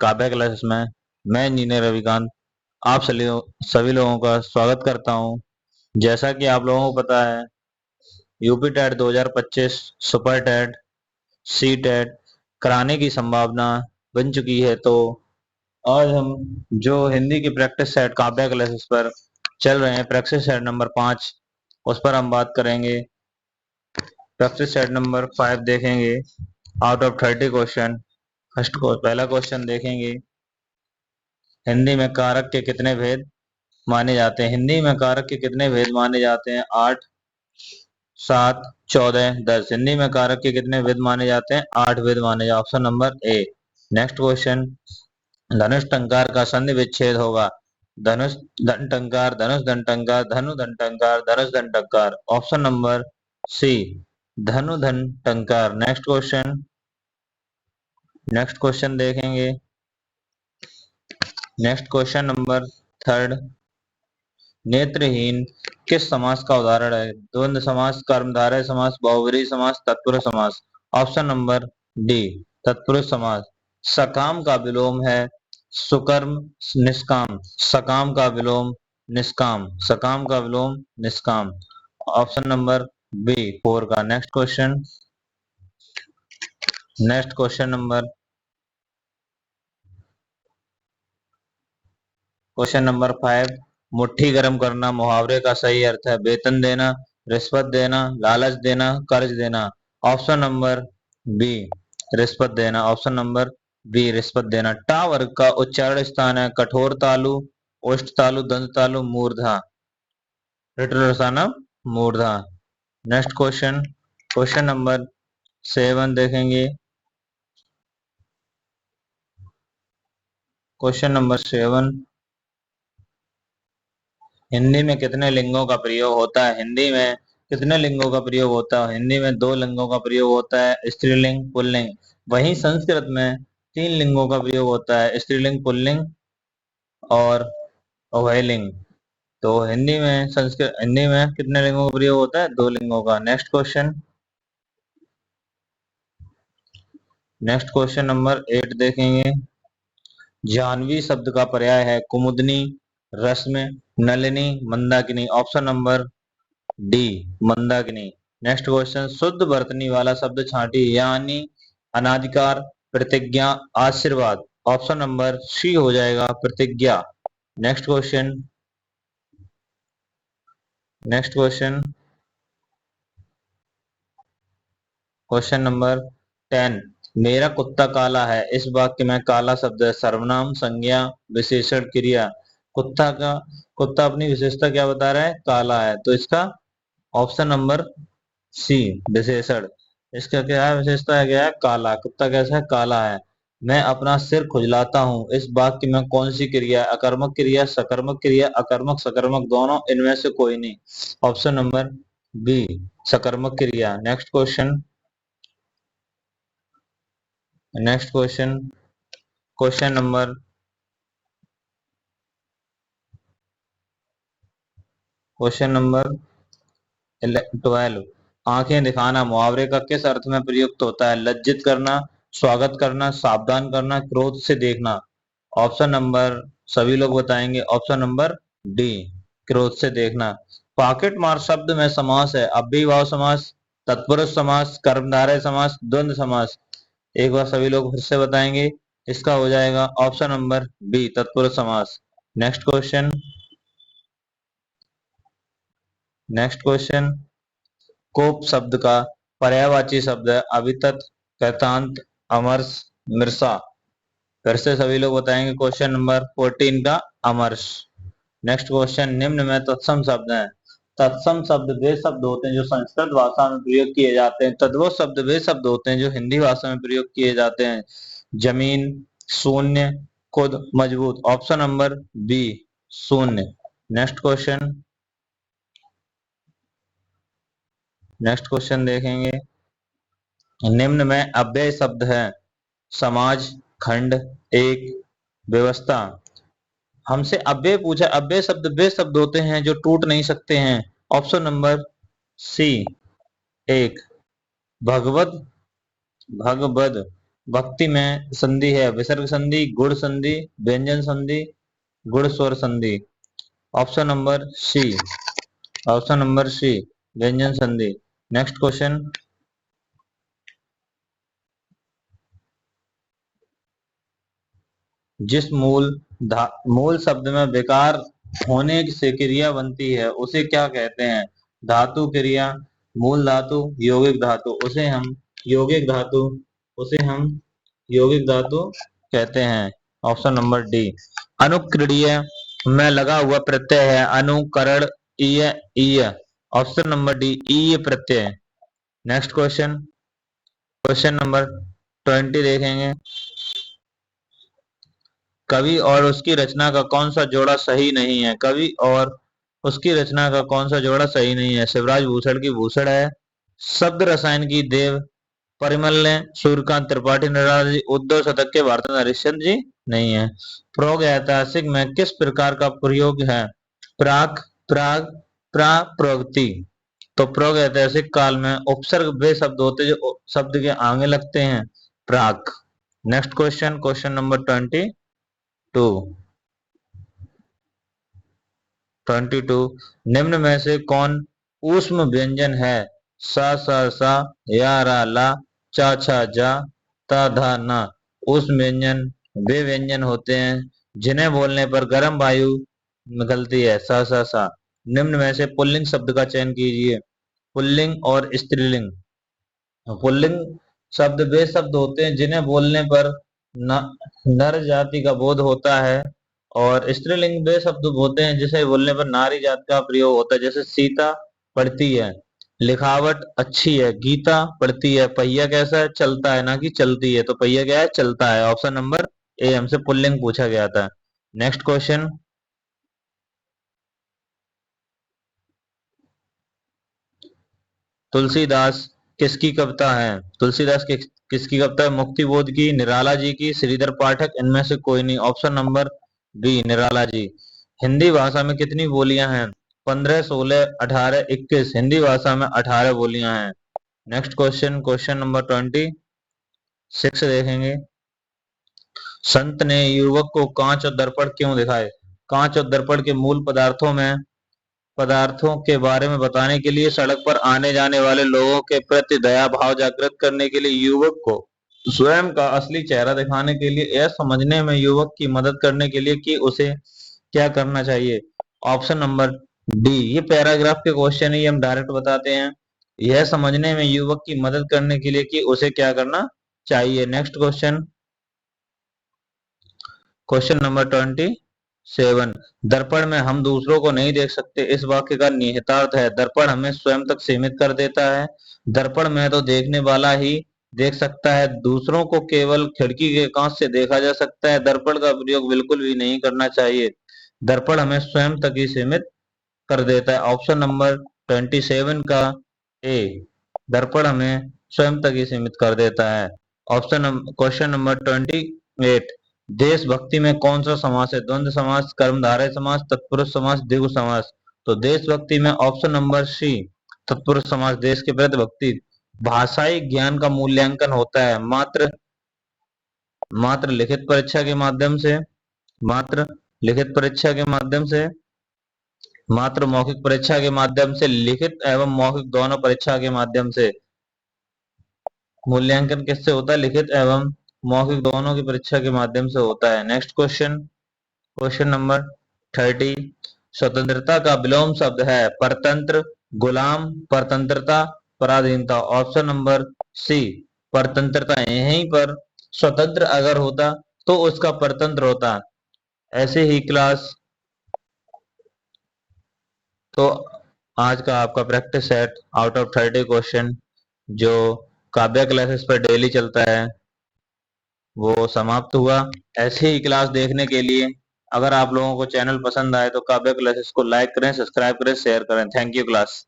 काव्य क्लासेस में मैं इंजीनियर रविकांत आप सभी लोगों का स्वागत करता हूं। जैसा कि आप लोगों को पता है, UP TET 2025 super TET CTET कराने की संभावना बन चुकी है। तो आज हम जो हिंदी की प्रैक्टिस सेट काव्य क्लासेस पर चल रहे हैं, प्रैक्टिस सेट नंबर 5, उस पर हम बात करेंगे। प्रैक्टिस सेट नंबर 5 देखेंगे। आउट ऑफ 30 क्वेश्चन फर्स्ट को पहला क्वेश्चन देखेंगे। हिंदी में कारक के कितने भेद माने जाते हैं? हिंदी में कारक के कितने भेद माने जाते हैं? 8, 7, 14, 10। हिंदी में कारक के कितने भेद माने जाते हैं? 8 भेद माने जाते। Option number A. Next question, धनुष टंकार का संधि विच्छेद होगा। धनुष धन टंकार, धनुष धन टंकार, धनु धन टंकार, धनुष धन टंकार। ऑप्शन नंबर सी, धनु धन टंकार। नेक्स्ट क्वेश्चन देखेंगे। नेक्स्ट क्वेश्चन नंबर 3, नेत्रहीन किस समास का उदाहरण है? द्वंद्व समास, कर्मधारय समास, बहुब्रीहि समास, तत्पुरुष समास। ऑप्शन नंबर डी, तत्पुरुष समास। सकाम का विलोम है सुकर्म निष्काम। सकाम का विलोम निष्काम। सकाम का विलोम निष्काम। ऑप्शन नंबर बी 4 का। नेक्स्ट क्वेश्चन नंबर 5, मुट्ठी गर्म करना मुहावरे का सही अर्थ है? वेतन देना, रिश्वत देना, लालच देना, कर्ज देना। ऑप्शन नंबर बी, रिश्वत देना। ऑप्शन नंबर बी, रिश्वत देना। टा वर्ग का उच्चारण स्थान है कठोर तालु, ओष्ठ तालु, दंत तालु, मूर्धा। रसाना मूर्धा। नेक्स्ट क्वेश्चन नंबर 7 देखेंगे। क्वेश्चन नंबर 7, हिंदी में कितने लिंगों का प्रयोग होता है? हिंदी में कितने लिंगों का प्रयोग होता है? हिंदी में 2 लिंगों का प्रयोग होता है, स्त्रीलिंग पुल्लिंग। वहीं संस्कृत में 3 लिंगों का प्रयोग होता है, स्त्रीलिंग पुल्लिंग और उभयलिंग। तो हिंदी में कितने लिंगों का प्रयोग होता है? 2 लिंगों का। नेक्स्ट क्वेश्चन नंबर 8 देखेंगे। जाह्नवी शब्द का पर्याय है कुमुदनी, रश्मि, नलिनी, मंदाकिनी। ऑप्शन नंबर डी, मंदाकिनी। नेक्स्ट क्वेश्चन, शुद्ध वर्तनी वाला शब्द छांटी यानी अनाधिकार, प्रतिज्ञा, आशीर्वाद। ऑप्शन नंबर सी हो जाएगा, प्रतिज्ञा। नेक्स्ट क्वेश्चन नंबर 10, मेरा कुत्ता काला है। इस वाक्य में काला शब्द है सर्वनाम, संज्ञा, विशेषण, क्रिया। कुत्ता अपनी विशेषता क्या बता रहा है? काला है। तो इसका ऑप्शन नंबर सी, विशेषण। इसका क्या है? विशेषता है क्या है? काला। कुत्ता कैसा है? काला है। मैं अपना सिर खुजलाता हूँ। इस वाक्य में कौन सी क्रिया? अकर्मक क्रिया, सकर्मक क्रिया, अकर्मक सकर्मक, दोनों, इनमें से कोई नहीं। ऑप्शन नंबर बी, सकर्मक क्रिया। नेक्स्ट क्वेश्चन नंबर 12, आंखें दिखाना मुहावरे का किस अर्थ में प्रयुक्त होता है? लज्जित करना, स्वागत करना, सावधान करना, क्रोध से देखना। ऑप्शन नंबर सभी लोग बताएंगे। ऑप्शन नंबर डी, क्रोध से देखना। पॉकेट मार शब्द में समास है अव्ययीभाव समास, तत्पुरुष समास, कर्मधारय समास, द्वंद्व समास। एक बार सभी लोग फिर से बताएंगे। इसका हो जाएगा ऑप्शन नंबर बी, तत्पुरुष समास। नेक्स्ट क्वेश्चन, कोप शब्द का पर्यायवाची शब्द है अभितत, कृतांत, अमर्ष, मिर्सा। फिर से सभी लोग बताएंगे। क्वेश्चन नंबर 14 का अमर्ष। नेक्स्ट क्वेश्चन, निम्न में तत्सम शब्द है। तत्सम शब्द वे शब्द होते हैं जो संस्कृत भाषा में प्रयोग किए जाते हैं। तद्भव शब्द वे शब्द होते हैं जो हिंदी भाषा में प्रयोग किए जाते हैं। जमीन, शून्य, खुद, मजबूत। ऑप्शन नंबर बी, शून्य। नेक्स्ट क्वेश्चन देखेंगे। निम्न में अव्यय शब्द है समाज, खंड, एक, व्यवस्था। हमसे अव्यय पूछा। अव्यय शब्द वे शब्द होते हैं जो टूट नहीं सकते हैं। ऑप्शन नंबर सी, एक, भगवद, भगवद, भक्ति में संधि है विसर्ग संधि, गुण संधि, व्यंजन संधि, गुण स्वर संधि। Option number C, option number C, व्यंजन संधि। नेक्स्ट क्वेश्चन, जिस मूल शब्द में विकार होने से क्रिया बनती है उसे क्या कहते हैं? धातु क्रिया, मूल धातु, यौगिक धातु। उसे हम यौगिक धातु, उसे हम यौगिक धातु कहते हैं। Option number D. अनुक्रिय में लगा हुआ प्रत्यय है अनुकरण ईय ईय। ऑप्शन नंबर डी, ईय प्रत्यय। नेक्स्ट क्वेश्चन, क्वेश्चन नंबर 20 देखेंगे। कवि और उसकी रचना का कौन सा जोड़ा सही नहीं है? कवि और उसकी रचना का कौन सा जोड़ा सही नहीं है? शिवराज भूषण की भूषण है, शब्द रसायन की देव परिमल ने, सूर्यकांत त्रिपाठी नटराज जी, उद्धव शतक के भारत हरिश्चंद्र जी नहीं है। प्रोग ऐतिहासिक में किस प्रकार का प्रयोग है? प्राक, प्राग, प्राप्रोक्ति। तो प्रोग ऐतिहासिक काल में उपसर्ग वे शब्द होते जो शब्द के आगे लगते हैं, प्राक। नेक्स्ट क्वेश्चन, क्वेश्चन नंबर 22 निम्न में से कौन ऊष्म व्यंजन है? सा सा सा, या रा ला, चा छा जा, ता धा ना। ऊष्म व्यंजन वे व्यंजन होते हैं जिन्हें बोलने पर गर्म वायु निकलती है, सा सा सा। निम्न में से पुल्लिंग शब्द का चयन कीजिए। पुल्लिंग और स्त्रीलिंग। पुल्लिंग शब्द वे शब्द होते हैं जिन्हें बोलने पर नर जाति का बोध होता है, और स्त्रीलिंग वे शब्द होते हैं जिसे बोलने पर नारी जाति का प्रयोग होता है। जैसे सीता पढ़ती है, लिखावट अच्छी है, गीता पढ़ती है, पहिया कैसा है? चलता है, ना कि चलती है। तो पहिया क्या है? चलता है। ऑप्शन नंबर ए, हमसे पुल्लिंग पूछा गया था। नेक्स्ट क्वेश्चन, तुलसीदास किसकी कविता है? तुलसीदास किसकी कविता है? मुक्तिबोध की, निराला जी की, श्रीधर पाठक, इनमें से कोई नहीं। Option number B, Nirala ji. Hindi भाषा में कितनी बोलियां हैं? 15, 16, 18, 21। हिंदी भाषा में 18 बोलियां हैं। नेक्स्ट क्वेश्चन, क्वेश्चन नंबर 26 देखेंगे। संत ने युवक को कांच और दर्पण क्यों दिखाए? कांच और दर्पण के मूल पदार्थों के बारे में बताने के लिए, सड़क पर आने जाने वाले लोगों के प्रति दया भाव जागृत करने के लिए, युवक को स्वयं का असली चेहरा दिखाने के लिए, यह समझने में युवक की मदद करने के लिए कि उसे क्या करना चाहिए। Option number D. ये पैराग्राफ के क्वेश्चन ही हम डायरेक्ट बताते हैं। यह समझने में युवक की मदद करने के लिए कि उसे क्या करना चाहिए। Next question, question number 27। दर्पण में हम दूसरों को नहीं देख सकते, इस वाक्य का निहितार्थ है दर्पण हमें स्वयं तक सीमित कर देता है। दर्पण में तो देखने वाला ही देख सकता है, दूसरों को केवल खिड़की के कांच से देखा जा सकता है। दर्पण का प्रयोग बिल्कुल भी नहीं करना चाहिए, दर्पण हमें स्वयं तक ही सीमित कर देता है। ऑप्शन नंबर 27 का ए, दर्पण हमें स्वयं तक ही सीमित कर देता है। Option question number 28। देशभक्ति में कौन सा समास है? द्वंद्व समास, कर्मधारय समास, तत्पुरुष समास, द्विगु समास। तो देशभक्ति में ऑप्शन नंबर सी, तत्पुरुष समास। देश के प्रति भक्ति। भाषाई ज्ञान का मूल्यांकन होता है मात्र लिखित परीक्षा के माध्यम से, मात्र लिखित परीक्षा के माध्यम से, मात्र मौखिक परीक्षा के माध्यम से, लिखित एवं मौखिक दोनों परीक्षा के माध्यम से। मूल्यांकन किससे होता है? लिखित एवं मौखिक दोनों की परीक्षा के माध्यम से होता है। Next question, question number 30। स्वतंत्रता का विलोम शब्द है परतंत्र, गुलाम, परतंत्रता, पराधीनता। ऑप्शन नंबर सी, परतंत्रता। यहीं पर स्वतंत्र अगर होता तो उसका परतंत्र होता। ऐसे ही क्लास, तो आज का आपका practice set out of 30 question जो काव्या क्लासेस पर डेली चलता है वो समाप्त हुआ। ऐसे ही क्लास देखने के लिए अगर आप लोगों को चैनल पसंद आए तो काव्या क्लासेस को लाइक करें, सब्सक्राइब करें, शेयर करें। Thank you class.